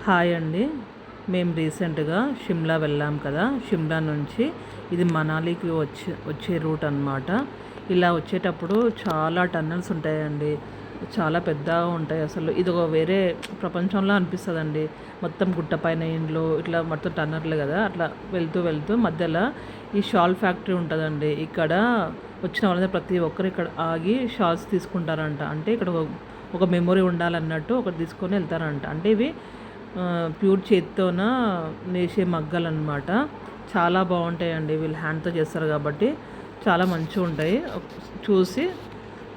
Hi అండి. మేము రీసెంట్గా షిమ్లా వెళ్ళాం కదా. షిమ్లా నుంచి ఇది మనాలికి వచ్చే రూట్ అనమాట. ఇలా వచ్చేటప్పుడు చాలా టన్నల్స్ ఉంటాయండి. చాలా పెద్దగా ఉంటాయి. అసలు ఇది ఒక వేరే ప్రపంచంలో అనిపిస్తుందండి. మొత్తం గుట్టపైన ఇండ్లు ఇట్లా మొత్తం టన్నర్లు కదా. అట్లా వెళ్తూ వెళ్తూ మధ్యలో ఈ షాల్ ఫ్యాక్టరీ ఉంటుందండి. ఇక్కడ వచ్చిన వాళ్ళందరూ ప్రతి ఒక్కరు ఇక్కడ ఆగి షాల్స్ తీసుకుంటారంట. అంటే ఇక్కడ ఒక మెమొరీ ఉండాలన్నట్టు ఒకటి తీసుకొని వెళ్తారంట. అంటే ఇవి ప్యూర్ చేత్తోన నేసే మగ్గలు అనమాట. చాలా బాగుంటాయండి. వీళ్ళు హ్యాండ్తో చేస్తారు కాబట్టి చాలా మంచిగా ఉంటాయి. చూసి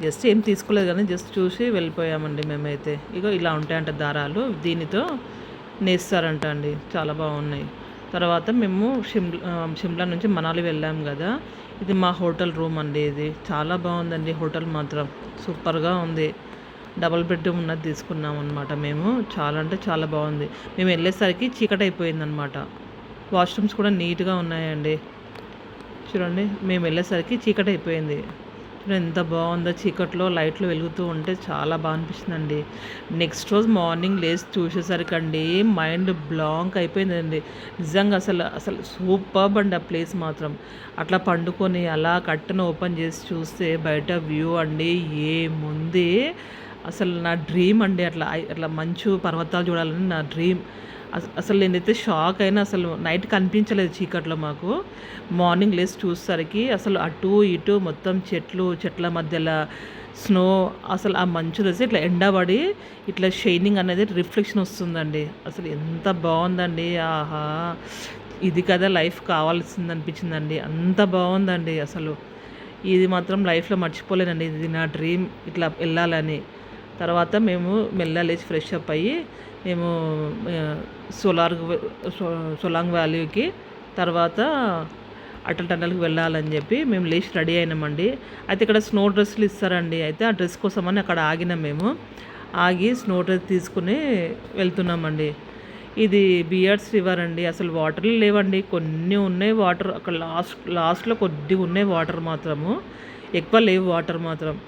జస్ట్ ఏం తీసుకోలేదు కానీ జస్ట్ చూసి వెళ్ళిపోయామండి మేమైతే. ఇగో ఇలా ఉంటాయంట దారాలు, దీనితో నేస్తారంట అండి. చాలా బాగున్నాయి. తర్వాత మేము షిమ్లా నుంచి మనాలి వెళ్ళాం కదా. ఇది మా హోటల్ రూమ్ అండి. ఇది చాలా బాగుందండి. హోటల్ మాత్రం సూపర్గా ఉంది. డబల్ బెడ్రూమ్ ఉన్నది తీసుకున్నాం అనమాట మేము. చాలా అంటే చాలా బాగుంది. మేము వెళ్ళేసరికి చీకటి అయిపోయింది అనమాట. వాష్రూమ్స్ కూడా నీట్గా ఉన్నాయండి. చూడండి, మేము వెళ్ళేసరికి చీకటి అయిపోయింది. చూడండి ఎంత బాగుందో. చీకట్లో లైట్లు వెలుగుతూ ఉంటే చాలా బాగా అనిపిస్తుందండి. నెక్స్ట్ రోజు మార్నింగ్ లేచి చూసేసరికి అండి మైండ్ బ్లాంక్ అయిపోయిందండి. నిజంగా అసలు అసలు సూపర్బ్ అండి ఆ ప్లేస్ మాత్రం. అట్లా పండుకొని అలా కట్టను ఓపెన్ చేసి చూస్తే బయట వ్యూ అండి ఏముంది. అసలు నా డ్రీమ్ అండి. అట్లా అట్లా మంచు పర్వతాలు చూడాలని నా డ్రీమ్. అసలు నేనైతే షాక్ అయినా. అసలు నైట్ కనిపించలేదు చీకట్లో మాకు. మార్నింగ్ లేసి చూసేసరికి అసలు అటు ఇటు మొత్తం చెట్ల మధ్యలో స్నో. అసలు ఆ మంచు తెలిసి ఇట్లా ఎండబడి ఇట్లా షైనింగ్ అనేది రిఫ్లెక్షన్ వస్తుందండి. అసలు ఎంత బాగుందండి. ఆహా, ఇది కదా లైఫ్ కావాల్సింది అనిపించిందండి. అంత బాగుందండి అసలు. ఇది మాత్రం లైఫ్లో మర్చిపోలేనండి. ఇది నా డ్రీమ్, ఇట్లా వెళ్ళాలని. తర్వాత మేము మెల్ల లేచి ఫ్రెష్ అప్ అయ్యి మేము సొలాంగ్ వ్యాలీకి తర్వాత అటల్ టన్నల్కి వెళ్ళాలని చెప్పి మేము లేచి రెడీ అయినామండి. అయితే ఇక్కడ స్నో డ్రెస్సులు ఇస్తారండి. అయితే ఆ డ్రెస్ కోసమని అక్కడ ఆగినాం మేము. ఆగి స్నో డ్రెస్ తీసుకుని వెళ్తున్నామండి. ఇది బియర్డ్స్ రివర్ అండి. అసలు వాటర్లు లేవండి, కొన్ని ఉన్నాయి వాటర్. అక్కడ లాస్ట్లో కొద్దిగా ఉన్నాయి వాటర్ మాత్రము, ఎక్కువ లేవు వాటర్ మాత్రం.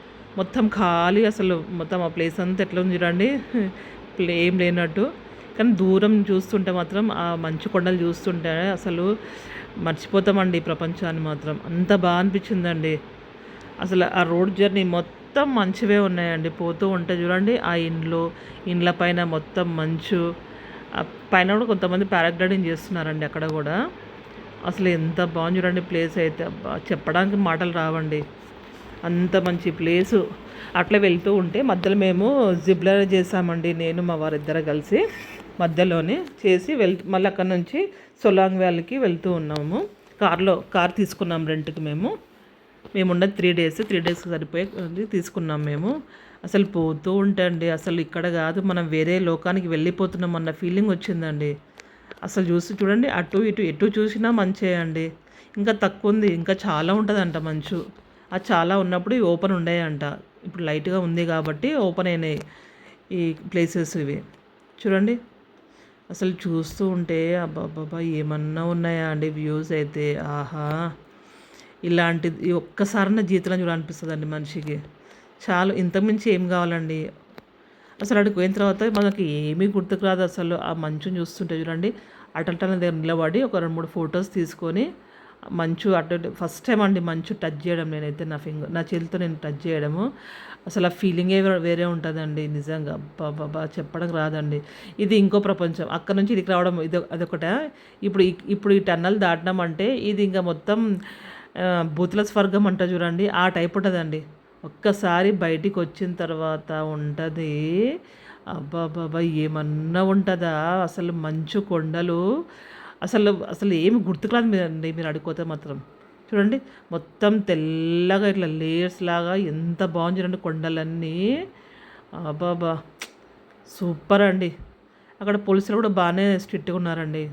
మొత్తం ఖాళీ. అసలు మొత్తం ఆ ప్లేస్ అంతా ఎట్లా ఉంది చూడండి, ఏం లేనట్టు. కానీ దూరం చూస్తుంటే మాత్రం ఆ మంచు కొండలు చూస్తుంటే అసలు మర్చిపోతామండి ఈ ప్రపంచాన్ని మాత్రం. అంత బాగా అనిపించిందండి. అసలు ఆ రోడ్ జర్నీ మొత్తం మంచివే ఉన్నాయండి. పోతూ ఉంటే చూడండి ఆ ఇండ్ల పైన మొత్తం మంచు. పైన కూడా కొంతమంది పారాగ్లైడింగ్ చేస్తున్నారండి అక్కడ కూడా. అసలు ఎంత బాగుంది చూడండి ప్లేస్ అయితే. చెప్పడానికి మాటలు రావండి, అంత మంచి ప్లేసు. అట్లా వెళ్తూ ఉంటే మధ్యలో మేము జిబ్లర్ చేసామండి. నేను మా వారిద్దరు కలిసి మధ్యలోనే చేసి మళ్ళీ అక్కడ నుంచి సొలాంగ్ వ్యాలీకి వెళ్తూ ఉన్నాము. కార్ తీసుకున్నాం రెంట్కి. మేము ఉన్నది 3 డేస్ సరిపోయి తీసుకున్నాం మేము. అసలు పోతూ ఉంటే అండి అసలు ఇక్కడ కాదు, మనం వేరే లోకానికి వెళ్ళిపోతున్నాం అన్న ఫీలింగ్ వచ్చిందండి. అసలు చూడండి, అటు ఇటు ఎటు చూసినా మంచే అండి. ఇంకా తక్కువ ఉంది, ఇంకా చాలా ఉంటుందంట మంచు. అది చాలా ఉన్నప్పుడు ఓపెన్ ఉండేయంట. ఇప్పుడు లైట్గా ఉంది కాబట్టి ఓపెన్ అయినాయి ఈ ప్లేసెస్ ఇవి. చూడండి అసలు చూస్తూ ఉంటే అబ్బాబ్బా ఏమన్నా ఉన్నాయా అండి వ్యూస్ అయితే. ఆహా, ఇలాంటిది ఒక్కసారన్నా జీవితంలో చూడాలనిపిస్తుందండి మనిషికి. చాలు, ఇంతకుమించి ఏం కావాలండి. అసలు అక్కడికి పోయిన తర్వాత మనకి ఏమీ గుర్తుకు రాదు. అసలు ఆ మంచుని చూస్తుంటే చూడండి, అటల్ దగ్గర నిలబడి ఒక 2-3 ఫొటోస్ తీసుకొని మంచు అటు ఫస్ట్ టైం అండి మంచు టచ్ చేయడం. నేనైతే నా చేతితో నేను టచ్ చేయడము. అసలు ఆ ఫీలింగే వేరే ఉంటుందండి నిజంగా. బాబా చెప్పడం రాదండి. ఇది ఇంకో ప్రపంచం. అక్కడ నుంచి ఇదికి రావడం అదొకట. ఇప్పుడు ఈ టన్నల్ దాటినామంటే ఇది ఇంకా మొత్తం భూతుల స్వర్గం అంట చూడండి, ఆ టైప్ ఉంటుందండి. ఒక్కసారి బయటికి వచ్చిన తర్వాత ఉంటుంది. అబ్బాబాబా ఏమన్నా ఉంటుందా అసలు. మంచు కొండలు అసలు ఏమి గుర్తుకురాదు మీరు అడుగుతే మాత్రం. చూడండి మొత్తం తెల్లగా ఇట్లా లేయర్స్ లాగా ఎంత బాగుంది చూడండి కొండలన్నీ. అబ్బాబా సూపర్ అండి. అక్కడ పోలీసులు కూడా బాగానే స్ట్రిక్ట్గా ఉన్నారండి.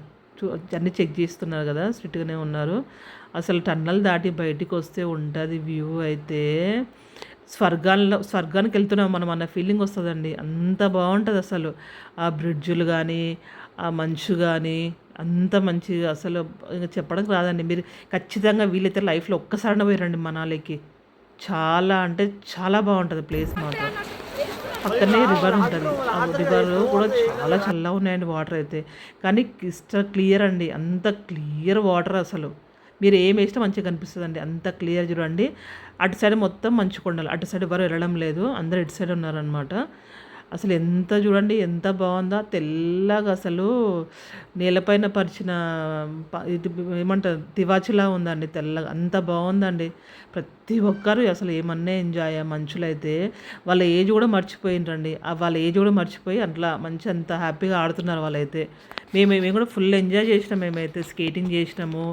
అన్నీ చెక్ చేస్తున్నారు కదా, స్ట్రిక్ట్గానే ఉన్నారు. అసలు టన్నల్ దాటి బయటికి వస్తే ఉంటుంది వ్యూ అయితే. స్వర్గానికి వెళ్తున్నాం మనం అన్న ఫీలింగ్ వస్తుందండి. అంత బాగుంటుంది అసలు. ఆ బ్రిడ్జులు కానీ ఆ మంచు కానీ అంత మంచిగా అసలు ఇంకా చెప్పడానికి రాదండి. మీరు ఖచ్చితంగా వీలైతే లైఫ్లో ఒక్కసారి పోయిరండి మనాలికి. చాలా అంటే చాలా బాగుంటుంది ప్లేస్ మాత్రం. పక్కనే రివర్ ఉంటుంది. ఆ రివర్ కూడా చాలా చల్లగా ఉన్నాయండి వాటర్ అయితే. కానీ క్లియర్ అండి. అంత క్లియర్ వాటర్ అసలు. మీరు ఏమేసినా మంచిగా కనిపిస్తదండి. అంత క్లియర్ చూడండి. అటు సైడ్ మొత్తం మంచు కొండలు. అటు సైడ్ ఎవరు వెళ్ళడం లేదు. అందరూ ఇటు సైడ్ ఉన్నారనమాట. అసలు ఎంత చూడండి ఎంత బాగుందో తెల్లగా అసలు నేలపైన పరిచిన ఇది ఏమంటారు తివాచిలా ఉందండి తెల్లగా అంత బాగుందండి. ప్రతి ఒక్కరు అసలు ఏమన్నా ఎంజాయ్ మంచులైతే వాళ్ళ ఏజ్ కూడా మర్చిపోయిండ్రండి. వాళ్ళ ఏజ్ కూడా మర్చిపోయి అట్లా మంచి అంత హ్యాపీగా ఆడుతున్నారు వాళ్ళైతే. మేము కూడా ఫుల్ ఎంజాయ్ చేసినాం. మేమైతే స్కేటింగ్ చేసినాము.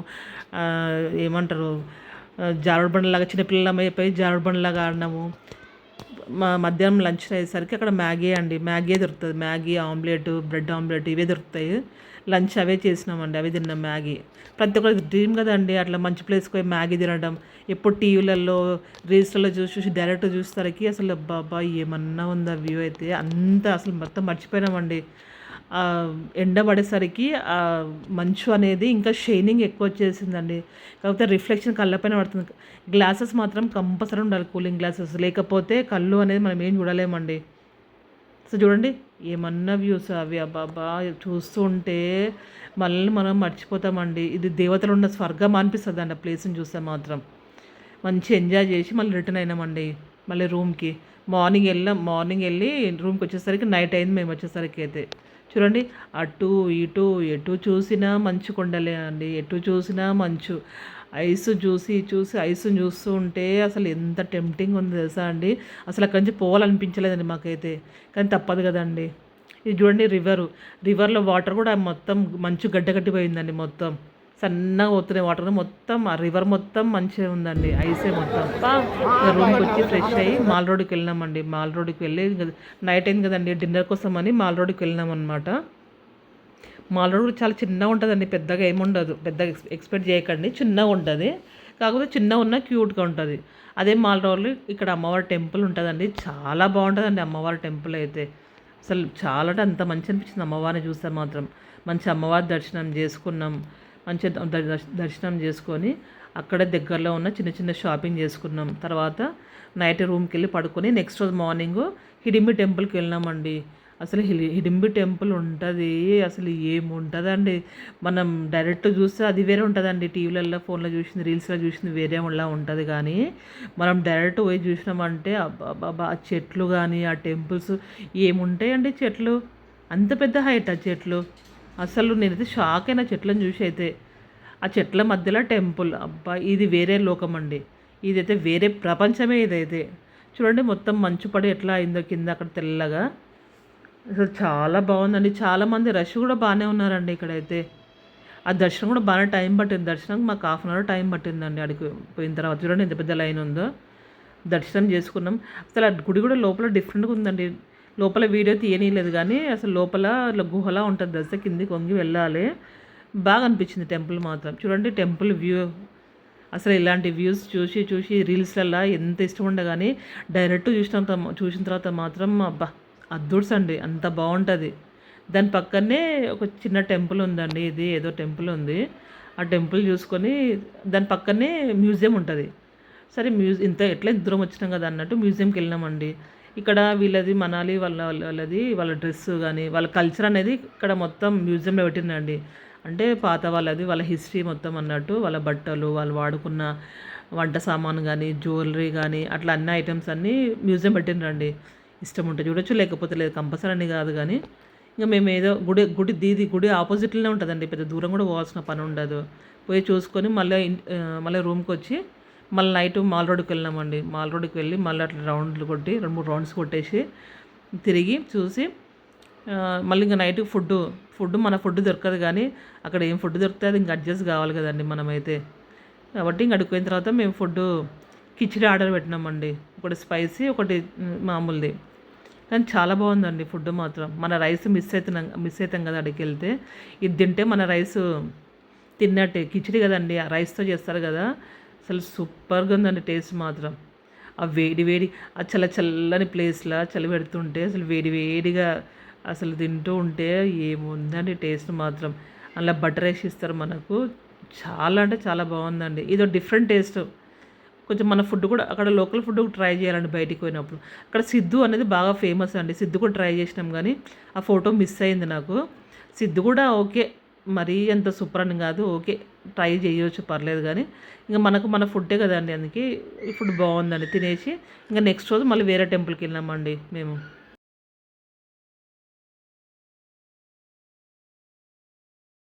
ఏమంటారు జారుడు బండలాగా చిన్నపిల్లలమైపోయి జారుడు బండలాగా ఆడినాము. మధ్యాహ్నం లంచ్ అయ్యేసరికి అక్కడ మ్యాగీ అండి మ్యాగీ దొరుకుతుంది. మ్యాగీ ఆమ్లెట్ బ్రెడ్ ఆమ్లెట్ ఇవే దొరుకుతాయి. లంచ్ అవే చేసినామండి. అవి తిన్నాం మ్యాగీ. ప్రతి ఒక్కరి డ్రీమ్ కదండి అట్లా మంచి ప్లేస్కి పోయి మ్యాగీ తినడం. ఎప్పుడు టీవీలలో రీల్స్లలో చూసి చూసి డైరెక్ట్ చూసేసరికి అసలు బాబా ఏమన్నా ఉందా వ్యూ అయితే అంతా అసలు మొత్తం మర్చిపోయినామండి. ఎండ పడేసరికి మంచు అనేది ఇంకా షైనింగ్ ఎక్కువ వచ్చేసిందండి. కాకపోతే రిఫ్లెక్షన్ కళ్ళపైన పడుతుంది. గ్లాసెస్ మాత్రం కంపల్సరీ ఉండాలి, కూలింగ్ గ్లాసెస్. లేకపోతే కళ్ళు అనేది మనం ఏం చూడలేమండి. సో చూడండి ఏమన్నా వ్యూస్ అవి అబ్బాబా చూస్తూ ఉంటే మళ్ళీ మనం మర్చిపోతామండి. ఇది దేవతలు ఉన్న స్వర్గం అనిపిస్తుంది అండి ఆ ప్లేస్ని చూస్తే మాత్రం. మంచి ఎంజాయ్ చేసి మళ్ళీ రిటర్న్ అయినామండి మళ్ళీ రూమ్కి. మార్నింగ్ వెళ్ళి రూమ్కి వచ్చేసరికి నైట్ అయింది మేము వచ్చేసరికి అయితే. చూడండి అటు ఇటు ఎటు చూసినా మంచు కొండలే అండి. ఎటు చూసినా మంచు. ఐస్ ఐస్ని చూస్తూ ఉంటే అసలు ఎంత టెంప్టింగ్ ఉంది తెలుసా అండి. అసలు అక్కడి నుంచి పోవాలనిపించలేదండి మాకైతే. కానీ తప్పదు కదండి. ఇది చూడండి రివర్లో వాటర్ కూడా మొత్తం మంచు గడ్డ కట్టిపోయిందండి. మొత్తం సన్నగా పోతున్నాయి వాటర్. మొత్తం ఆ రివర్ మొత్తం మంచిగా ఉందండి. ఐసే మొత్తం. రూమ్కి వచ్చి ఫ్రెష్ అయ్యి మాల్ రోడ్కి వెళ్ళినామండి. మాల్ రోడ్కి వెళ్ళి నైట్ అయింది కదండి డిన్నర్ కోసం అని మాల్ రోడ్కి వెళ్ళినాం అనమాట. మాల్ రోడ్ చాలా చిన్నగా ఉంటుందండి, పెద్దగా ఏముండదు. పెద్దగా ఎక్స్పెక్ట్ చేయకండి, చిన్నగా ఉంటుంది. కాకపోతే చిన్నగా ఉన్న క్యూట్గా ఉంటుంది. అదే మాల్ రోడ్లో ఇక్కడ అమ్మవారి టెంపుల్ ఉంటుందండి. చాలా బాగుంటుందండి అమ్మవారి టెంపుల్ అయితే. అసలు చాలా అంటే అంత మంచి అనిపించింది అమ్మవారిని చూస్తే మాత్రం. మంచి అమ్మవారి దర్శనం చేసుకున్నాం. మంచి దర్శనం చేసుకొని అక్కడే దగ్గరలో ఉన్న చిన్న చిన్న షాపింగ్ చేసుకున్నాం. తర్వాత నైట్ రూమ్కి వెళ్ళి పడుకొని నెక్స్ట్ రోజు మార్నింగ్ హిడింబి టెంపుల్కి వెళ్ళినామండి. అసలు హిడింబి టెంపుల్ ఉంటుంది అసలు ఏముంటుందండి. మనం డైరెక్ట్ చూస్తే అది వేరే ఉంటుందండి. టీవీలలో ఫోన్లో చూసింది రీల్స్లో చూసింది వేరే ఇలా ఉంటుంది. కానీ మనం డైరెక్ట్ పోయి చూసినామంటే అబ్బా ఆ చెట్లు కానీ ఆ టెంపుల్స్ ఏముంటాయండి. చెట్లు అంత పెద్ద హైట్ ఆ చెట్లు. అసలు నేనైతే షాక్ అయిన చెట్లను చూసి అయితే. ఆ చెట్ల మధ్యలో టెంపుల్ అబ్బా ఇది వేరే లోకం అండి. ఇదైతే వేరే ప్రపంచమే ఇదైతే. చూడండి మొత్తం మంచు పడి ఎట్లా అయిందో కింద అక్కడ తెల్లగా. అసలు చాలా బాగుందండి. చాలామంది రష్ కూడా బాగానే ఉన్నారండి ఇక్కడైతే. ఆ దర్శనం కూడా బాగానే టైం పట్టింది. దర్శనం మాకు 1/2 అవర్ టైం పట్టిందండి అడిగి పోయిన తర్వాత. చూడండి ఎంత పెద్ద లైన్ ఉందో. దర్శనం చేసుకున్నాం. అసలు ఆ గుడి కూడా లోపల డిఫరెంట్గా ఉందండి. లోపల వీడియో తీయనీయలేదు కానీ అసలు లోపల గుహలా ఉంటుంది తెలుసా. కిందికి వంగి వెళ్ళాలి. బాగా అనిపించింది టెంపుల్ మాత్రం. చూడండి టెంపుల్ వ్యూ. అసలు ఇలాంటి వ్యూస్ చూసి రీల్స్లలో ఎంత ఇష్టం ఉండే కానీ డైరెక్ట్ చూసిన తర్వాత మాత్రం అబ్బా అద్దుడ్స్ అండి అంత బాగుంటుంది. దాని పక్కనే ఒక చిన్న టెంపుల్ ఉందండి. ఇది ఏదో టెంపుల్ ఉంది. ఆ టెంపుల్ చూసుకొని దాని పక్కనే మ్యూజియం ఉంటుంది. సరే ఇంత ఎట్లా దూరం వచ్చినాం కదా అన్నట్టు మ్యూజియంకి వెళ్ళినామండి. ఇక్కడ వీళ్ళది మనాలి వాళ్ళ డ్రెస్ కానీ వాళ్ళ కల్చర్ అనేది ఇక్కడ మొత్తం మ్యూజియంలో పెట్టిందండి. అంటే పాత వాళ్ళ హిస్టరీ మొత్తం అన్నట్టు వాళ్ళ బట్టలు వాళ్ళు వాడుకున్న వంట సామాను కానీ జ్యువెలరీ కానీ అట్లా అన్ని ఐటమ్స్ అన్నీ మ్యూజియం పెట్టిండ్రండి. ఇష్టం ఉంటే చూడొచ్చు, లేకపోతే లేదు. కంపల్సరీ అని కాదు కానీ ఇంకా మేము ఏదో గుడి ఆపోజిట్లోనే ఉంటుందండి. పెద్ద దూరం కూడా పోవాల్సిన పని ఉండదు. పోయి చూసుకొని మళ్ళీ రూమ్కి వచ్చి మళ్ళీ నైట్ మాల్ రోడ్కి వెళ్ళినామండి. మాల్ రోడ్కి వెళ్ళి మళ్ళీ అట్లా రౌండ్లు కొట్టి 2-3 రౌండ్స్ కొట్టేసి తిరిగి చూసి మళ్ళీ ఇంకా నైట్ ఫుడ్ మన ఫుడ్ దొరకదు కానీ అక్కడ ఏం ఫుడ్ దొరికితే అది ఇంకా అడ్జస్ట్ కావాలి కదండి మనమైతే. కాబట్టి ఇంక అడిగిపోయిన తర్వాత మేము కిచిడి ఆర్డర్ పెట్టినామండి. ఒకటి స్పైసీ ఒకటి మామూలుది. కానీ చాలా బాగుందండి ఫుడ్ మాత్రం. మన రైస్ మిస్ అవుతాం కదా అక్కడికి వెళ్తే. ఇది తింటే మన రైస్ తిన్నట్టే. కిచిడి కదండి ఆ రైస్తో చేస్తారు కదా. అసలు సూపర్గా ఉందండి టేస్ట్ మాత్రం. ఆ వేడి ఆ చల్లని ప్లేస్లో చలి పెడుతుంటే అసలు వేడిగా అసలు తింటూ ఉంటే ఏముందండి టేస్ట్ మాత్రం. అలా బటర్ వేసి ఇస్తారు మనకు. చాలా అంటే చాలా బాగుందండి. ఇదో డిఫరెంట్ టేస్ట్. కొంచెం మన ఫుడ్ కూడా అక్కడ లోకల్ ఫుడ్ ట్రై చేయాలండి బయటికి పోయినప్పుడు. అక్కడ సిద్ధు అనేది బాగా ఫేమస్ అండి. సిద్ధు కూడా ట్రై చేసినాం కానీ ఆ ఫోటో మిస్ అయింది నాకు. సిద్ధు కూడా ఓకే, మరీ అంత సూపర్ అని కాదు, ఓకే ట్రై చేయొచ్చు పర్లేదు కానీ ఇంకా మనకు మన ఫుడ్డే కదండి, అందుకే ఈ ఫుడ్ బాగుందండి తినేసి ఇంకా నెక్స్ట్ రోజు మళ్ళీ వేరే టెంపుల్కి వెళ్ళామండి మేము.